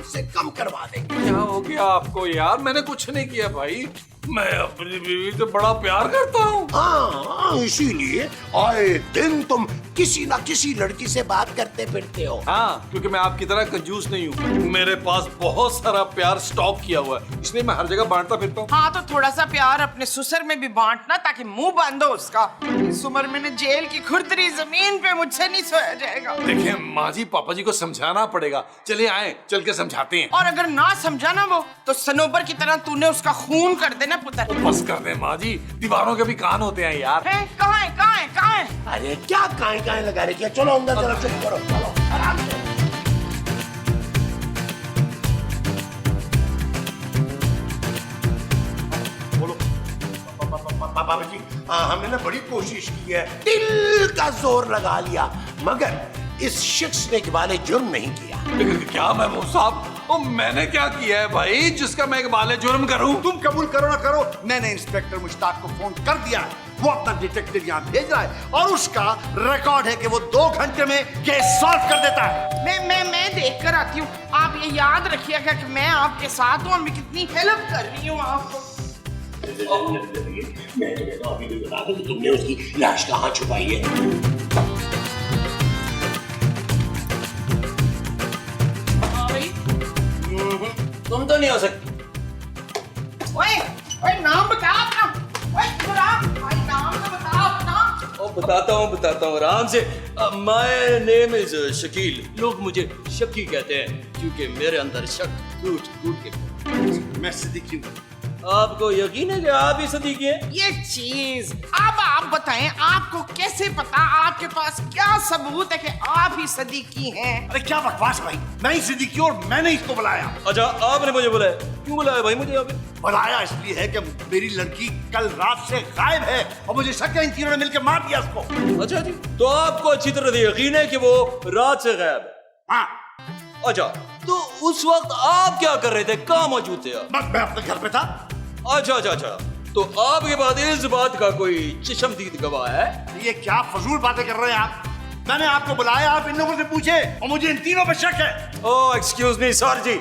से कम करवा देंगे। क्या हो गया आपको यार? मैंने कुछ नहीं किया भाई। मैं अपनी बीवी से बड़ा प्यार करता हूँ। हाँ, इसीलिए आए दिन तुम किसी ना किसी लड़की से बात करते फिरते हो। हाँ, क्योंकि मैं आपकी तरह कंजूस नहीं हूँ। मेरे पास बहुत सारा प्यार स्टॉक किया हुआ है, इसलिए मैं हर जगह बांटता फिरता हूँ। हाँ, तो थोड़ा सा प्यार अपने ससुर में भी बांटना, ताकि मुंह बंद हो उसका। इस उम्र में न जेल की खुरदरी जमीन पे मुझसे नहीं सोया जाएगा। देखिए माँ जी, पापा जी को समझाना पड़ेगा। चलिए आए, चल के समझाते हैं। और अगर ना समझा ना वो, तो सनोबर की तरह तूने उसका खून कर देना पुत्र। बस कर दे माँ जी, दीवारों के भी कान होते हैं यार। कहाँ है, कहाँ है, कहाँ है? अरे क्या काहे लगा रही है? चलो अंदर जरा, चुप करो, चलो आराम से। बोलो पापा जी, हमने ना बड़ी कोशिश की है, दिल का जोर लगा लिया, मगर इस शख्स ने इकबाल जुर्म नहीं किया। क्या महमूद साहब, मैंने क्या किया है भाई जिसका मैं इकबाल जुर्म करूं? तुम कबूल करो ना करो, मैंने इंस्पेक्टर मुश्ताक को फोन कर दिया है। वो अपना डिटेक्टिव यहाँ भेज रहा है और उसका रिकॉर्ड है कि वो 2 घंटे में केस सॉल्व कर देता है। मैं देख कर आती हूँ। आप ये याद रखिएगा कि मैं आपके साथ हूँ, मैं कितनी हेल्प कर रही हूँ आपको। मैं तुम्हें तो अभी भी बता दूं कि तुमने उसकी लाश कहाँ छुपाई है। तुम तो नहीं हो सकती। ओए नाम बता अपना। ओए इधर आ, भाई नाम तो बता अपना। ओ बताता हूँ आराम से। My name is Shakeel. लोग मुझे शक्की कहते हैं क्योंकि मेरे अंदर शक कूट के। मैं सिद्दीकी हूँ। आपको यकीन है कि आप ही सदीकी हैं? ये चीज अब आप बताएं, आपको कैसे पता? आपके पास क्या सबूत है कि आप ही सदीकी हैं? अरे क्या बकवास भाई, मैं ही सिद्दीकी और मैंने इसको बुलाया। अच्छा, आपने मुझे बुलाया? क्यों बुलाया भाई मुझे? यहाँ पे बुलाया इसलिए है कि मेरी लड़की कल रात से गायब है और मुझे शक है इन तीनों ने मिलकर मार दिया उसको। अच्छा जी, तो आपको अच्छी तरह यकीन है कि वो रात से गायब है? हाँ। अच्छा, तो उस वक्त आप क्या कर रहे थे? कहाँ मौजूद थे आप? बस मैं अपने घर पे था। अच्छा, तो आपके बाद इस बात का कोई चश्मदीद गवाह है? ये क्या फजूल बातें कर रहे हैं आप? मैंने आपको बुलाया, आप इन लोगों से पूछे और मुझे इन तीनों पे शक है। ओह एक्सक्यूज मी सर जी,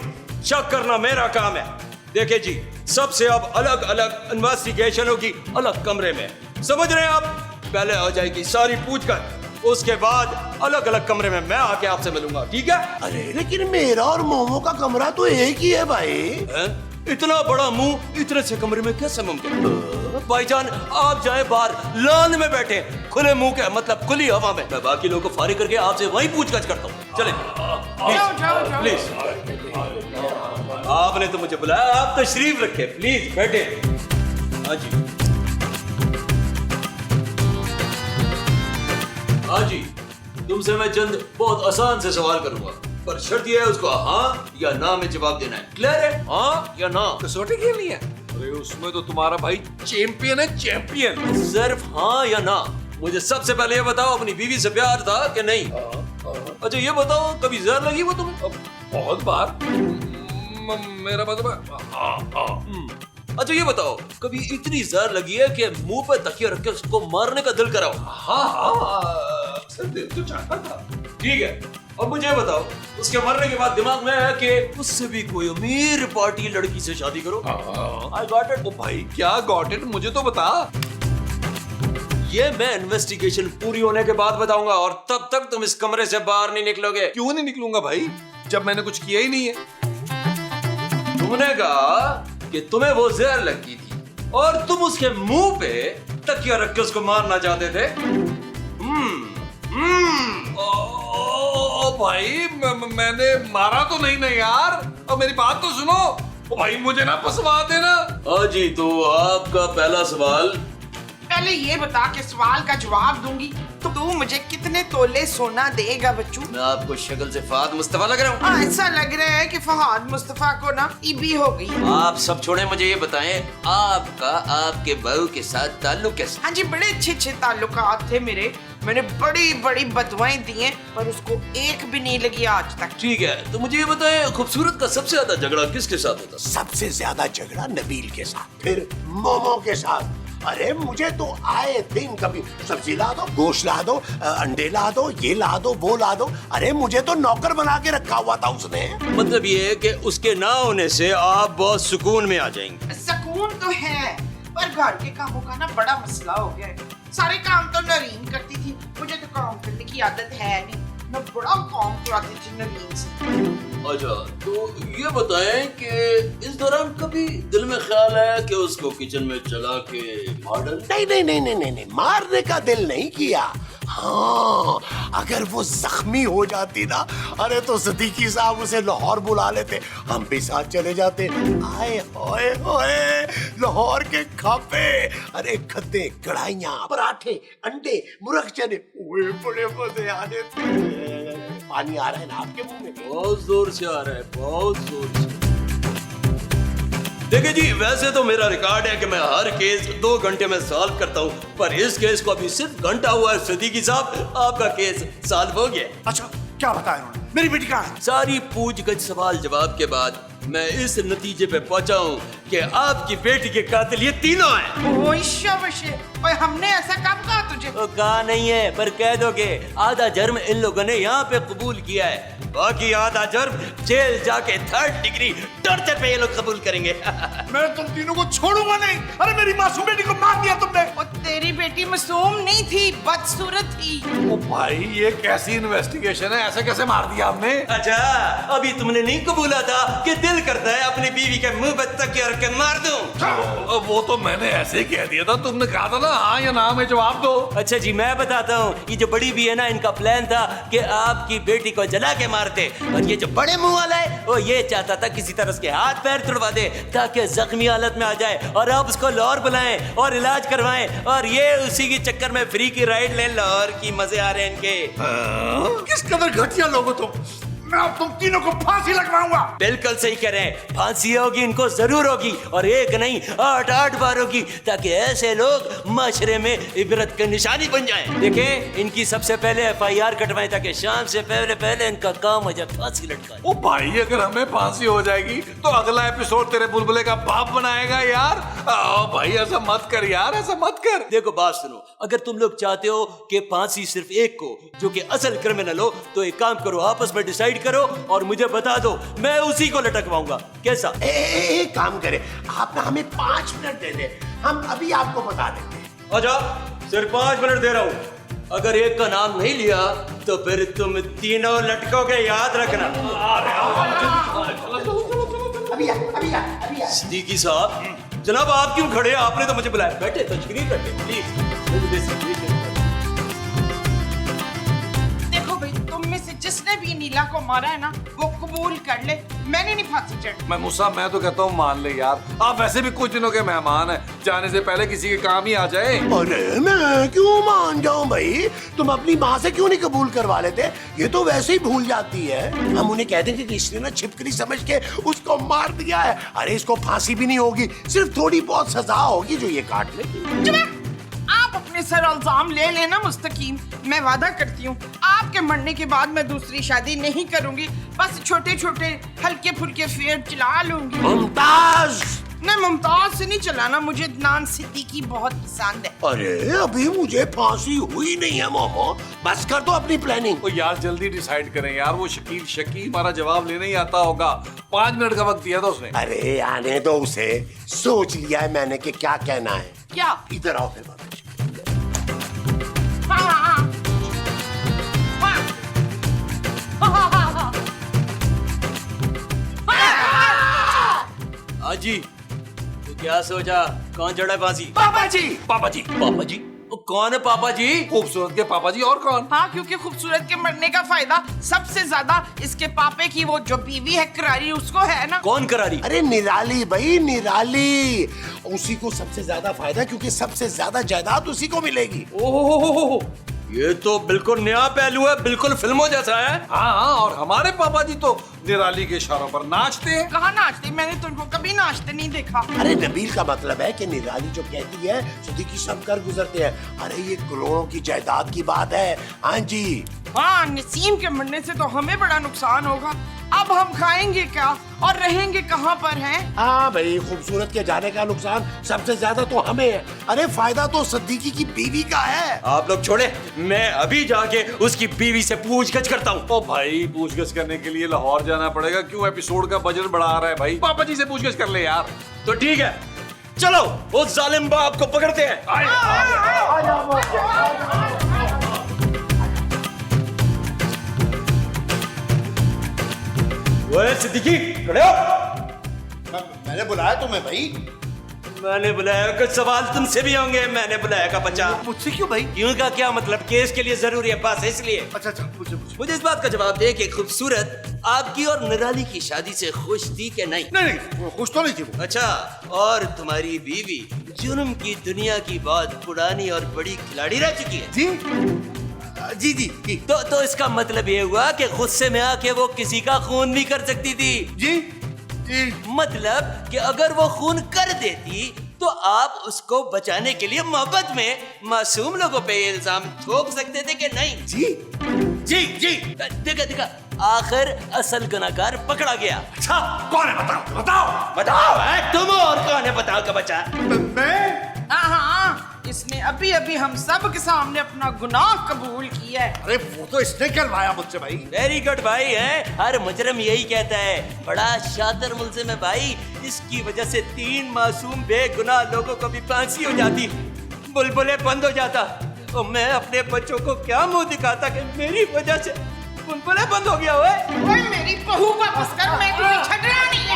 शक करना मेरा काम है। देखिए जी, सबसे अब अलग अलग इन्वेस्टिगेशन होगी, अलग कमरे में, समझ रहे हैं आप? पहले हो जाएगी सारी पूछकर, उसके बाद अलग अलग कमरे में मैं आके आपसे मिलूंगा, ठीक है? अरे लेकिन मेरा और मोमो का कमरा तो एक ही है भाई। है? इतना बड़ा मुंह इतने से कमरे में कैसे मुमकिन? भाईजान आप जाए बाहर लॉन में बैठे खुले मुंह के, मतलब खुली हवा में। मैं बाकी लोगों को फारिग करके आपसे वहीं पूछताछ करता हूँ। चले जाओ। प्लीज, आपने तो मुझे बुलाया, आप तशरीफ रखे, प्लीज बैठे। हाँ जी, तुमसे मैं चंद बहुत आसान से सवाल करूंगा, पर शर्त यह है उसको हाँ या ना में जवाब देना है। क्लियर है? हाँ या ना? कसौटी खेलनी है? अरे उसमें तो तुम्हारा भाई चैंपियन है, चैंपियन। सिर्फ हाँ या ना। मुझे सबसे पहले ये बताओ, अपनी बीवी से प्यार था कि नहीं? अच्छा ये बताओ, कभी जहर लगी वो तुम्हें? बहुत बार। मेरा मतलब हाँ। अच्छा ये बताओ, कभी इतनी जहर लगी है कि मुंह पे तकिया रख के उसको मारने का दिल कराओ? हाँ, अक्सर दिल तो चाहता था। ठीक है, अब मुझे बताओ, उसके मरने के बाद दिमाग में है कि उससे भी कोई अमीर पार्टी लड़की से शादी करो? I got it. ओ भाई क्या गॉट इट, मुझे तो बता। ये मैं इन्वेस्टिगेशन पूरी होने के बाद बताऊंगा, और तब तक तुम इस कमरे से बाहर नहीं निकलोगे। क्यों नहीं निकलूंगा भाई, जब मैंने कुछ किया ही नहीं है। तुमने कहा कि तुम्हें वो जहर लगी थी और तुम उसके मुंह पे तकिया रख के उसको मारना चाहते थे। ओ भाई मैंने मारा तो नहीं ना यार, और मेरी बात तो सुनो। ओ भाई मुझे ना फंसवा देना। हाँ जी, तो आपका पहला सवाल। पहले ये बता कि सवाल का जवाब दूंगी तो तू मुझे कितने तोले सोना देगा बच्चू? मैं आपको शक्ल से फहद मुस्तफा लग रहा हूँ? हाँ, ऐसा लग रहा है कि फहद मुस्तफा को ना ईबी हो गई। आप सब छोड़े, मुझे ये बताएं, आपका आपके बहू के साथ ताल्लुक कैसा? हाँ जी, बड़े अच्छे ताल्लुकात थे मेरे। मैंने बड़ी बड़ी बदवाएं दी हैं, पर उसको एक भी नहीं लगी आज तक। ठीक है, तो मुझे ये बताएं, खूबसूरत का सबसे ज्यादा झगड़ा किसके साथ होता? सबसे ज्यादा झगड़ा नबील के साथ, फिर मोमो के साथ। अरे मुझे तो आए दिन कभी सब्जी ला दो, गोश्त ला दो, अंडे ला दो, ये ला दो, वो ला दो। अरे मुझे तो नौकर बना के रखा हुआ था उसने। मतलब ये है कि उसके ना होने से आप बहुत सुकून में आ जाएंगे। सुकून तो है, घर के कामों का ना बड़ा मसला हो गया है। सारे काम तो नरीन करती थी, मुझे तो काम करने की आदत है नहीं। मैं बड़ा काम कराती थी नरीन से। अच्छा, तो ये बताएं कि इस दौरान कभी दिल में ख्याल आया कि उसको किचन में चला के मार डालें? नहीं, मारने का दिल नहीं किया। हाँ, अगर वो जख्मी हो जाती ना, अरे तो सदीकी साहब उसे लाहौर बुला लेते, हम भी साथ चले जाते। आए होए होए, लाहौर के खापे, अरे खद्दे, कढ़ाइयाँ, पराठे, अंडे, मुर्ग चने, ओए बड़े मजे आने थे। पानी आ रहा है ना आपके मुंह में? बहुत जोर से आ रहा है, बहुत जोर से। देखिए जी, वैसे तो मेरा रिकॉर्ड है कि मैं हर केस 2 घंटे में सॉल्व करता हूँ, पर इस केस को अभी सिर्फ घंटा हुआ है। सिद्दीकी साहब, आपका केस सॉल्व हो गया। अच्छा, क्या बताया उन्होंने? मेरी बेटी कहाँ है? सारी पूछगछ सवाल जवाब के बाद मैं इस नतीजे पे पहुंचा हूँ कि आपकी बेटी के कातिल ये तीनों हैं। ओए शाबाश, ओए हमने ऐसा कब कहा तुझे? तो कहा नहीं है, पर कह दोगे आधा जर्म इन लोगों ने यहाँ पे कबूल किया है, बाकी आधा जर्म जेल जाके 3rd डिग्री टॉर्चर पे ये लोग कबूल करेंगे। मैं तुम तीनों को छोड़ूंगा नहीं। अरे मेरी मासूम बेटी को मार दिया तुमने। और तेरी बेटी मासूम नहीं थी, बदसूरत थी। ओ भाई, ये कैसी इन्वेस्टिगेशन है? ऐसे कैसे मार दिया आपने? अच्छा, अभी तुमने नहीं कबूला था कि दिल करता है अपनी बीवी के मुंह पे तकिया रख के मार दूं? वो तो मैंने ऐसे ही कह दिया था, तुमने कहा था ना हाँ या ना में जवाब दो। अच्छा जी, मैं बताता हूँ। ये जो बड़ी भी है ना, इनका प्लान था कि आपकी बेटी को जला के मारते, और ये जो बड़े मुंह वाला है वो ये चाहता था किसी तरह उसके हाथ पैर तुड़वा दे ताकि जख्मी हालत में आ जाए और आप उसको लाहौर बुलाएं और इलाज करवाएं, और ये उसी के चक्कर में फ्री की राइड ले लाहौर की। मजे आ रहे हैं इनके। किस कदर घटिया लोग हो तुम। मैं अब तुम तीनों को फांसी लगवाऊंगा। बिल्कुल सही कह रहे हैं, फांसी होगी, इनको जरूर होगी, और एक नहीं 8 बार होगी, ताकि ऐसे लोग माशरे में इबरत की निशानी बन जाएं। देखें, इनकी सबसे पहले FIR कटवाएं ताकि शाम से पहले इनका काम हो जाए फांसी लटकाएं। ओ भाई, अगर हमें फांसी हो जाएगी तो अगला एपिसोड तेरे बुलबुले का बाप बनाएगा यार। ओ भाई, ऐसा मत कर यार, ऐसा मत कर। देखो बात सुनो, अगर तुम लोग चाहते हो कि फांसी सिर्फ एक को जो कि असल क्रिमिनल हो, तो एक काम करो, आपस में डिसाइड करो और मुझे बता दो, मैं उसी को लटकवाऊंगा। कैसा? एक काम करें, आप ना हमें 5 मिनट दे दें, हम अभी आपको बता देते हैं। अच्छा, सिर्फ 5 मिनट दे रहा हूँ। अगर एक का नाम नहीं लिया तो फिर तुम तीनों लटकोगे, याद रखना। अभी आ। सिद्दीकी साहब, जनाब आप क्यों खड़े हैं? आपने तो मुझे बुलाया। बैठे, तशरीफ रखें प्लीज। देखो भाई, तुम में से जिसने भी नीला को मारा है ना, वो कबूल कर ले, मैंने नहीं फांसी चढ़। मैं मुसा, मैं तो कहता हूँ मान ले यार। आप वैसे भी कुछ दिनों के मेहमान हैं, जाने से पहले किसी के काम ही आ जाए। अरे मैं क्यों मान जाऊं भाई? तुम अपनी माँ से क्यों नहीं कबूल करवा लेते? ये तो वैसे ही भूल जाती है। हम उन्हें कह देंगे कि इसने ना छिपकली समझ के उसको मार दिया है। अरे इसको फांसी भी नहीं होगी, सिर्फ थोड़ी बहुत सजा होगी जो ये काट लेगी। आप अपने सर इल्जाम ले लेना मुस्तकीम। मैं वादा करती हूँ, आपके मरने के बाद मैं दूसरी शादी नहीं करूंगी, बस छोटे छोटे हल्के फुल्के फेयर चला लूंगी। मुमताज, नहीं, मुमताज से नहीं चलाना, मुझे अदनान सिद्दीकी बहुत पसंद है। अरे अभी मुझे फांसी हुई नहीं है मोमो, बस कर दो अपनी प्लानिंग। ओ यार, जल्दी डिसाइड करें यार। वो शकील शकी हमारा जवाब लेने ही आता होगा। 5 मिनट का वक्त दिया था उसने। अरे आने दो उसे, सोच लिया है मैंने कि क्या कहना है। क्या? इधर आओ फिर। हाँ जी, तो क्या सोचा? कौन चढ़ा फांसी? पापा जी। पापा जी। पापा जी? वो कौन है पापा जी? खूबसूरत के पापा जी, और कौन? हाँ, क्योंकि खूबसूरत के मरने का फायदा सबसे ज्यादा इसके पापे की वो जो बीवी है करारी, उसको है ना। कौन करारी? अरे निराली भाई, निराली। उसी को सबसे ज्यादा फायदा, क्योंकि सबसे ज्यादा जायदाद उसी को मिलेगी। ओह, ये तो बिल्कुल नया पहलू है, बिल्कुल फिल्मों जैसा है। हाँ, और हमारे पापा जी तो निराली के इशारों पर नाचते हैं। कहाँ नाचते? मैंने तुमको कभी नाचते नहीं देखा। अरे नबील का मतलब है कि निराली जो कहती है सिद्दीकी सब कर गुजरते हैं। अरे ये करोड़ों की जायदाद की बात है। हाँ जी। हाँ, नसीम के मरने से तो हमें बड़ा नुकसान होगा। अब हम खाएंगे क्या और रहेंगे कहाँ पर हैं? हाँ भाई, खूबसूरत के जाने का नुकसान सबसे ज्यादा तो हमें है। अरे फायदा तो सिद्दीकी की बीवी का है। आप लोग छोड़े, मैं अभी जाके उसकी बीवी से पूछगछ करता हूँ। ओ भाई, पूछगछ करने के लिए लाहौर जाना पड़ेगा? क्यों? एपिसोड का बजट बढ़ा रहा है भाई। पापा जी से पूछगछ कर ले यार। तो ठीक है, चलो उस जालिम बाप को पकड़ते हैं। ओए सिद्दीकी, खड़े हो। मैंने बुलाया तुम्हें भाई। मैंने बुलाया, कुछ सवाल तुमसे भी होंगे। मैंने बुलाया का बच्चा। मुझसे क्यों भाई? क्यों का क्या मतलब? केस के लिए जरूरी है, पास है इसलिए। अच्छा अच्छा, मुझे मुझे इस बात का जवाब दे कि खूबसूरत आपकी और निराली की शादी से खुश थी कि नहीं? नहीं, वो खुश तो नहीं थी वो। अच्छा, और तुम्हारी बीवी जुर्म की दुनिया की बहुत पुरानी और बड़ी खिलाड़ी रह चुकी है। जी जी जी जी। तो इसका मतलब ये हुआ कि गुस्से में आके वो किसी का खून भी कर सकती थी। जी जी। मतलब कि अगर वो खून कर देती तो आप उसको बचाने के लिए मोहब्बत में मासूम लोगों पे इल्जाम ठोक सकते थे कि नहीं? जी जी जी। देखा आखिर असल गुनाहगार पकड़ा गया। अच्छा, कौन है? बताओ बताओ बताओ है तुम, और कौन है बताओ का बच्चा? मैं। हाँ, इसने अभी अभी हम सब के सामने अपना गुनाह कबूल किया है। अरे वो तो इसने करवाया मुझसे भाई। वेरी गुड भाई है, हर मुजरम यही कहता है, बड़ा शातिर मुल्जिम है भाई। इसकी वजह से 3 मासूम बेगुनाह लोगों को भी फांसी हो जाती, बुलबुले बंद हो जाता। तो मैं अपने बच्चों को क्या मुंह दिखाता कि मेरी वजह से बुलबुले बंद हो गया हुआ है। ओए मेरी बहू वापस कर, मैं तुझे छड़ना नहीं है।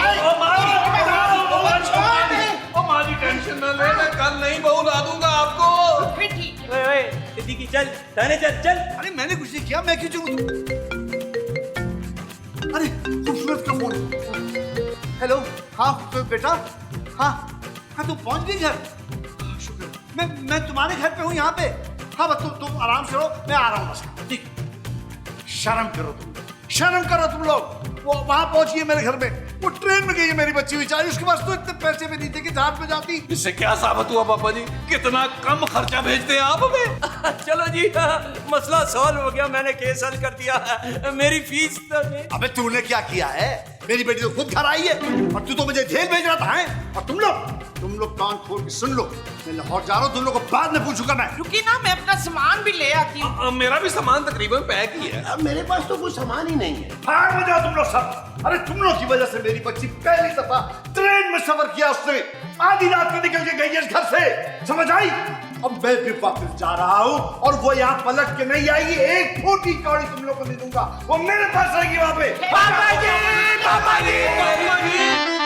छोड़ दे। हमारी टेंशन न ले, मैं कल नहीं बहू ला दूंगा आपको। फिर ठीक है। ओए सिद्दीकी चल, थाने चल। अरे मैंने कुछ नहीं किया, मैं क्यों चलूं? अरे खूबसूरत का फोन। हेलो, हाँ खूबसूरत बेटा। हाँ हाँ, तुम पहुंच गई घर? शुक्र। मैं तुम्हारे घर पे हूँ, यहाँ पे। हाँ बस तुम आराम से रहो, मैं आ रहा हूँ बस। ठीक। शर्म करो तुम, शर्म करो तुम लोग। वो वहां पहुंची है मेरे घर में, वो ट्रेन में गई है मेरी बच्ची बेचारी, उसके पास तो इतने पैसे भी नहीं थे कि जहाज में जाती। इससे क्या साबित हुआ पापा जी? कितना कम खर्चा भेजते हैं आप हमें। चलो जी, मसला सॉल्व हो गया, मैंने केस हल कर दिया। मेरी फीस तो दे। अबे तूने क्या किया है? मेरी बेटी तो खुद घर आई है और तू तो मुझे जेल भेज रहा था। हैं? और तुम लोग कान खोल के सुन लो, मैं लाहौर जा रहा हूँ, तुम लोग को बाद में पूछूंगा मैं। रुकी ना, मैं अपना सामान भी ले आती हूँ। मेरा भी सामान तकरीबन पैक ही है। अब मेरे पास तो कोई सामान ही नहीं है। भाग में जाओ तुम लोग सब। अरे तुम लोग की वजह से मेरी बच्ची पहली दफा ट्रेन में सफर किया, उसने आधी रात में निकल के गई है इस घर से, समझ आई? अब मैं भी वापस जा रहा हूँ और वो यहाँ पलट के नहीं आएगी। एक फुट की कौड़ी तुम लोग को दे दूंगा, वो मेरे पास आएगी वहाँ पे। पापा जी, पापा जी, पापा जी।